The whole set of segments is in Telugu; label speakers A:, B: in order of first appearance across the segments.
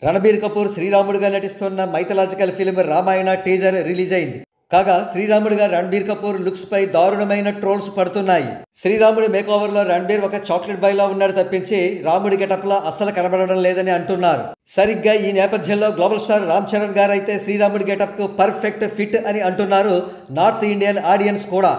A: రణబీర్ కపూర్ శ్రీరాముడిగా నటిస్తున్న mythological film Ramayana teaser release అయింది. కాగా శ్రీరాముడిగా రణబీర్ కపూర్ లుక్స్ పై దారుణమైన ట్రోల్స్ పడుతున్నాయి. శ్రీరాముడి మేకోవర్ లో రణబీర్ ఒక చాక్లెట్ బాయ్ లా ఉన్నాడు తప్పించి రాముడి గెటప్ లా అస్సలు కనబడడం లేదని అంటున్నారు. సరిగ్గా ఈ నేపథ్యంలో గ్లోబల్ స్టార్ రామ్ చరణ్ గారు అయితే శ్రీరాముడి గెటప్ కు పర్ఫెక్ట్ ఫిట్ అని అంటున్నారు నార్త్ ఇండియన్ ఆడియన్స్ కూడా.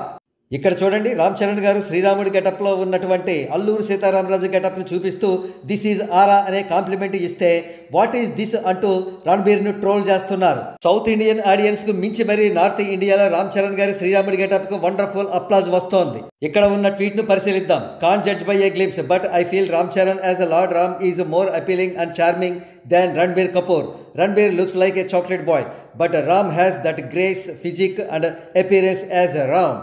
A: ఇక్కడ చూడండి, రామ్ చరణ్ గారు శ్రీరాముడి గెటప్లో ఉన్నటువంటి అల్లూరు సీతారామరాజు గెటప్ను చూపిస్తూ దిస్ ఈజ్ ఆరా అనే కాంప్లిమెంట్ ఇస్తే వాట్ ఈజ్ దిస్ అంటూ రణబీర్ను ట్రోల్ చేస్తున్నారు. సౌత్ ఇండియన్ ఆడియన్స్ కు మించి మరి నార్త్ ఇండియాలో రామ్ చరణ్ గారి శ్రీరాముడి గెటప్ కు వండర్ఫుల్ అప్లాజ్ వస్తోంది. ఇక్కడ ఉన్న ట్వీట్ ను పరిశీలిద్దాం. Can't judge by A glimpse but I feel Ram Charan as a lord Ram is more appealing and charming than Ranbir Kapoor. Ranbir looks like a chocolate boy, but Ram has that grace, physique and appearance as Ram.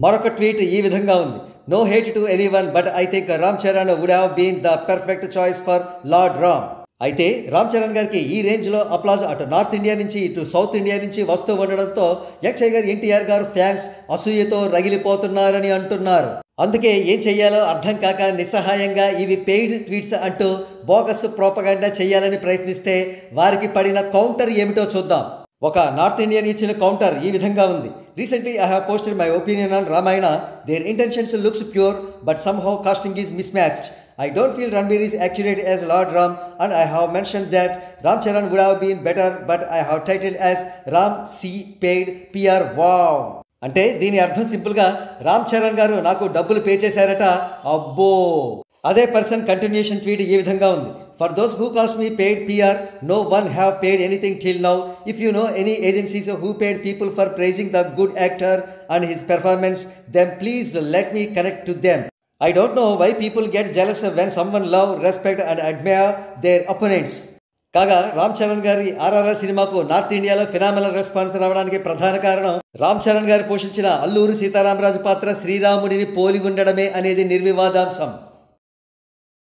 A: మరొక ట్వీట్ ఈ విధంగా ఉంది. No hate to anyone but I think Ram Charan would have been the perfect choice for Lord Ram. అయితే రామ్ చరణ్ గారికి ఈ రేంజ్లో అప్లాజ్ అటు నార్త్ ఇండియా నుంచి ఇటు సౌత్ ఇండియా నుంచి వస్తూ ఉండడంతో యంగ్ టైగర్ ఎన్టీఆర్ గారు ఫ్యాన్స్ అసూయతో రగిలిపోతున్నారని అంటున్నారు. అందుకే ఏం చెయ్యాలో అర్థం కాక నిస్సహాయంగా ఇవి పెయిడ్ ట్వీట్స్ అంటూ బోగస్ ప్రోపగండా చేయాలని ప్రయత్నిస్తే వారికి పడిన కౌంటర్ ఏమిటో చూద్దాం. ఒక నార్త్ ఇండియన్ ఇచ్చిన కౌంటర్ ఈ విధంగా ఉంది. Recently I have posted my opinion on Ramayana. Their intentions looks pure but somehow casting is mismatched. I don't feel Ranbir is accurate as Lord Ram and I have mentioned that Ram Charan would have been better but I have titled as Ram C paid PR wow. అంటే దీని అర్థం సింపుల్గా రామ్ చరణ్ గారు నాకు డబ్బులు పే చేశారట. అబ్బో. అదే పర్సన్ కంటిన్యూషన్ ట్వీట్ ఈ విధంగా ఉంది. For those who calls me paid PR, no one have paid anything till now. If you know any agencies who paid people for praising the good actor and his performance, then please let me connect to them. I don't know why people get jealous when someone love, respect and admire their opponents. కాగా రామ్ చరణ్ గారి RRR సినిమాకు నార్త్ ఇండియాలో ఫినామినల్ రెస్పాన్స్ రావడానికి ప్రధాన కారణం రామ్ చరణ్ గారు పోషించిన అల్లూరు సీతారామరాజు పాత్ర శ్రీరాముడిని పోలి ఉండడమే అనేది నిర్వివాదాంశం.